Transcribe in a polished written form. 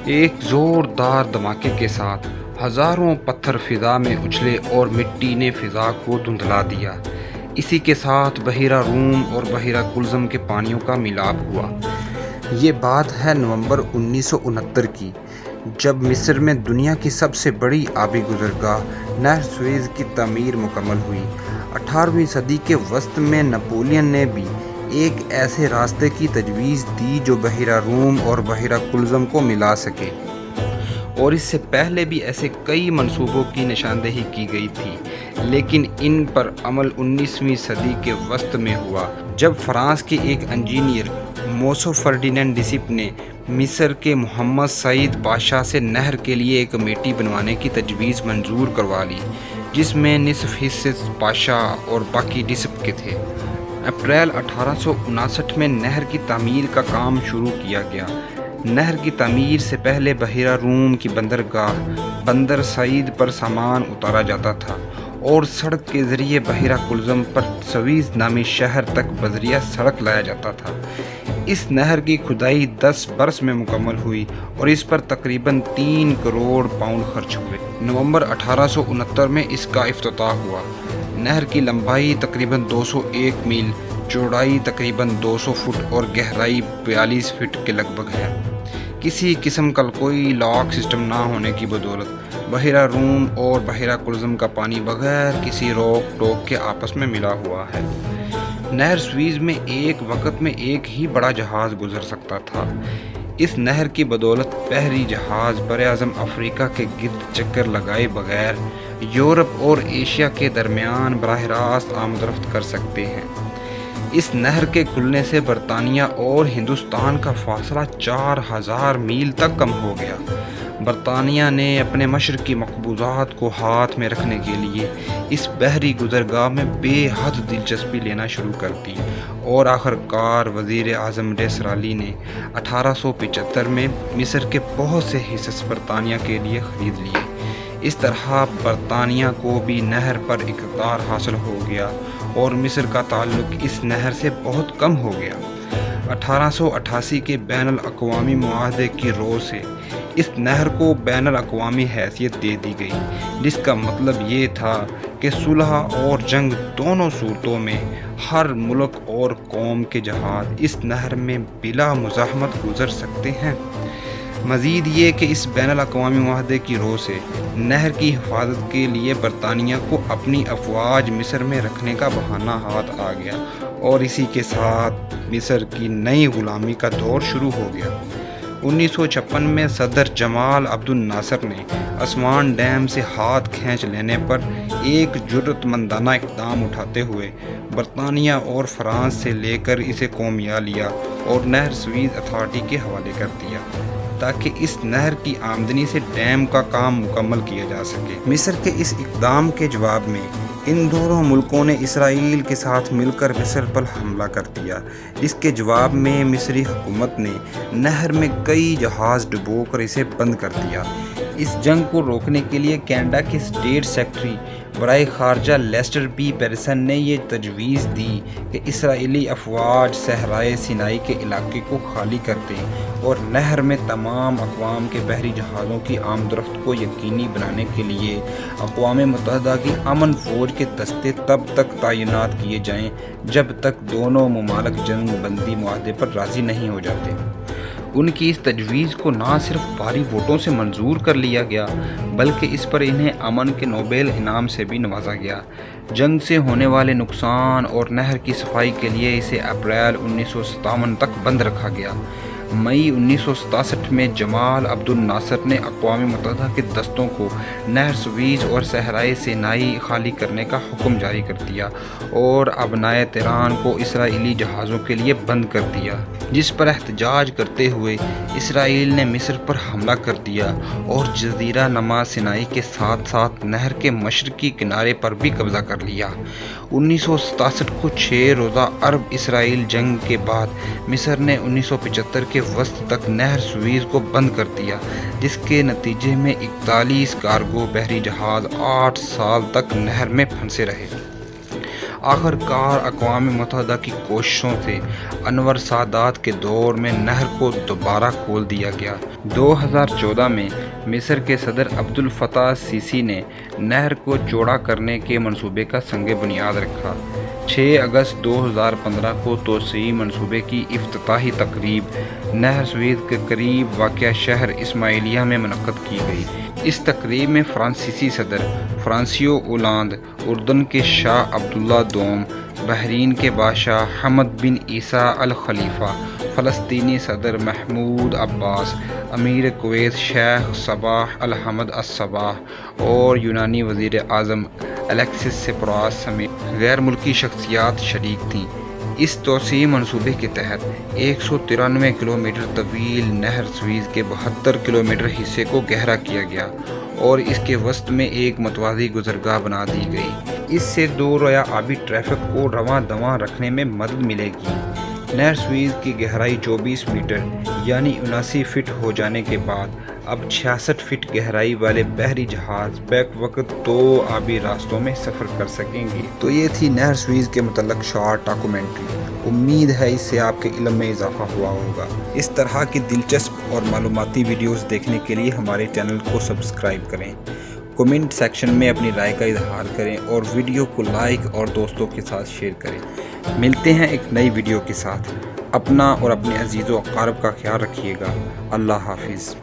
ایک زوردار دھماکے کے ساتھ ہزاروں پتھر فضا میں اچھلے اور مٹی نے فضا کو دھندلا دیا۔ اسی کے ساتھ بحیرہ روم اور بحیرہ کلزم کے پانیوں کا ملاپ ہوا۔ یہ بات ہے نومبر 1969 کی، جب مصر میں دنیا کی سب سے بڑی آبی گزرگاہ نہر سویز کی تعمیر مکمل ہوئی۔ 18ویں صدی کے وسط میں نپولین نے بھی ایک ایسے راستے کی تجویز دی جو بحیرہ روم اور بحیرہ کلزم کو ملا سکے، اور اس سے پہلے بھی ایسے کئی منصوبوں کی نشاندہی کی گئی تھی، لیکن ان پر عمل 19ویں صدی کے وسط میں ہوا، جب فرانس کے ایک انجینئر موسو فرڈینینڈ ڈیسپ نے مصر کے محمد سعید پاشا سے نہر کے لیے ایک کمیٹی بنوانے کی تجویز منظور کروا لی، جس میں نصف حصے پاشا اور باقی ڈیسپ کے تھے۔ اپریل 1859 میں نہر کی تعمیر کا کام شروع کیا گیا۔ نہر کی تعمیر سے پہلے بحیرہ روم کی بندرگاہ بندر سعید پر سامان اتارا جاتا تھا، اور سڑک کے ذریعے بحیرہ کلزم پر سویز نامی شہر تک بذریعہ سڑک لایا جاتا تھا۔ اس نہر کی کھدائی 10 برس میں مکمل ہوئی اور اس پر تقریباً 3 کروڑ پاؤنڈ خرچ ہوئے۔ نومبر 1869 میں اس کا افتتاح ہوا۔ نہر کی لمبائی تقریباً 201 میل، چوڑائی تقریباً 200 فٹ اور گہرائی 42 فٹ کے لگ بھگ ہے۔ کسی قسم کا کوئی لاک سسٹم نہ ہونے کی بدولت بحیرہ روم اور بحیرہ کلزم کا پانی بغیر کسی روک ٹوک کے آپس میں ملا ہوا ہے۔ نہر سویز میں ایک وقت میں ایک ہی بڑا جہاز گزر سکتا تھا۔ اس نہر کی بدولت بحری جہاز براعظم افریقہ کے گرد چکر لگائے بغیر یورپ اور ایشیا کے درمیان براہ راست آمد رفت کر سکتے ہیں۔ اس نہر کے کھلنے سے برطانیہ اور ہندوستان کا فاصلہ 4000 میل تک کم ہو گیا۔ برطانیہ نے اپنے مشرقی مقبوضات کو ہاتھ میں رکھنے کے لیے اس بحری گزرگاہ میں بے حد دلچسپی لینا شروع کر دی، اور آخر کار وزیر اعظم ڈیسرالی نے 1875 میں مصر کے بہت سے حصص برطانیہ کے لیے خرید لیے۔ اس طرح برطانیہ کو بھی نہر پر اقتدار حاصل ہو گیا، اور مصر کا تعلق اس نہر سے بہت کم ہو گیا۔ 1888 کے بین الاقوامی معاہدے کی رو سے اس نہر کو بین الاقوامی حیثیت دے دی گئی، جس کا مطلب یہ تھا کہ صلح اور جنگ دونوں صورتوں میں ہر ملک اور قوم کے جہاز اس نہر میں بلا مزاحمت گزر سکتے ہیں۔ مزید یہ کہ اس بین الاقوامی معاہدے کی رو سے نہر کی حفاظت کے لیے برطانیہ کو اپنی افواج مصر میں رکھنے کا بہانہ ہاتھ آ گیا، اور اسی کے ساتھ مصر کی نئی غلامی کا دور شروع ہو گیا۔ 1956 میں صدر جمال عبد الناصر نے اسوان ڈیم سے ہاتھ کھینچ لینے پر ایک جرأت مندانہ اقدام اٹھاتے ہوئے برطانیہ اور فرانس سے لے کر اسے قومیہ لیا اور نہر سویز اتھارٹی کے حوالے کر دیا، تاکہ اس نہر کی آمدنی سے ڈیم کا کام مکمل کیا جا سکے۔ مصر کے اس اقدام کے جواب میں ان دونوں ملکوں نے اسرائیل کے ساتھ مل کر مصر پر حملہ کر دیا، جس کے جواب میں مصری حکومت نے نہر میں کئی جہاز ڈبو کر اسے بند کر دیا۔ اس جنگ کو روکنے کے لیے کینیڈا کے اسٹیٹ سیکرٹری برائے خارجہ لیسٹر بی پیرسن نے یہ تجویز دی کہ اسرائیلی افواج صحرائے سینائی کے علاقے کو خالی کر دیں، اور نہر میں تمام اقوام کے بحری جہازوں کی آمد و رفت کو یقینی بنانے کے لیے اقوام متحدہ کی امن فوج کے دستے تب تک تعینات کیے جائیں جب تک دونوں ممالک جنگ بندی معاہدے پر راضی نہیں ہو جاتے۔ ان کی اس تجویز کو نہ صرف بھاری ووٹوں سے منظور کر لیا گیا، بلکہ اس پر انہیں امن کے نوبل انعام سے بھی نوازا گیا۔ جنگ سے ہونے والے نقصان اور نہر کی صفائی کے لیے اسے اپریل 1957 تک بند رکھا گیا۔ مئی 1967 میں جمال عبد الناصر نے اقوام متحدہ کے دستوں کو نہر سویز اور صحرائے سینائی خالی کرنے کا حکم جاری کر دیا، اور ابنائے تیران کو اسرائیلی جہازوں کے لیے بند کر دیا، جس پر احتجاج کرتے ہوئے اسرائیل نے مصر پر حملہ کر دیا اور جزیرہ نما سینائی کے ساتھ ساتھ نہر کے مشرقی کنارے پر بھی قبضہ کر لیا۔ 1967 کو 6 روزہ عرب اسرائیل جنگ کے بعد مصر نے 1975 کے وسط تک نہر سویز کو بند کر دیا، جس کے نتیجے میں 41 کارگو بحری جہاز 8 سال تک نہر میں پھنسے رہے۔ آخر کار اقوام متحدہ کی کوششوں سے انور سادات کے دور میں نہر کو دوبارہ کھول دیا گیا۔ 2014 میں مصر کے صدر عبد الفتاح السیسی نے نہر کو چوڑا کرنے کے منصوبے کا سنگ بنیاد رکھا۔ 6 اگست 2015 کو توسیعی منصوبے کی افتتاحی تقریب نہر سویز کے قریب واقع شہر اسماعیلیہ میں منعقد کی گئی۔ اس تقریب میں فرانسیسی صدر فرانسیو اولاند، اردن کے شاہ عبداللہ دوم، بحرین کے بادشاہ حمد بن عیسیٰ الخلیفہ، فلسطینی صدر محمود عباس، امیر کویت شیخ صباح الحمد الصباح اور یونانی وزیر اعظم الیکسس سپراس سمیت غیر ملکی شخصیات شریک تھیں۔ اس توسیعی منصوبے کے تحت 193 کلومیٹر طویل نہر سویز کے 72 کلومیٹر حصے کو گہرا کیا گیا اور اس کے وسط میں ایک متوازی گزرگاہ بنا دی گئی۔ اس سے دو رویہ آبی ٹریفک کو رواں دواں رکھنے میں مدد ملے گی۔ نہر سویز کی گہرائی 24 میٹر یعنی 79 فٹ ہو جانے کے بعد اب 66 فٹ گہرائی والے بحری جہاز بیک وقت 2 آبی راستوں میں سفر کر سکیں گے۔ تو یہ تھی نہر سویز کے متعلق شارٹ ڈاکومنٹری۔ امید ہے اس سے آپ کے علم میں اضافہ ہوا ہوگا۔ اس طرح کی دلچسپ اور معلوماتی ویڈیوز دیکھنے کے لیے ہمارے چینل کو سبسکرائب کریں، کمنٹ سیکشن میں اپنی رائے کا اظہار کریں اور ویڈیو کو لائک اور دوستوں کے ساتھ شیئر کریں۔ ملتے ہیں ایک نئی ویڈیو کے ساتھ۔ اپنا اور اپنے عزیز و اقارب کا خیال رکھیے گا۔ اللہ حافظ۔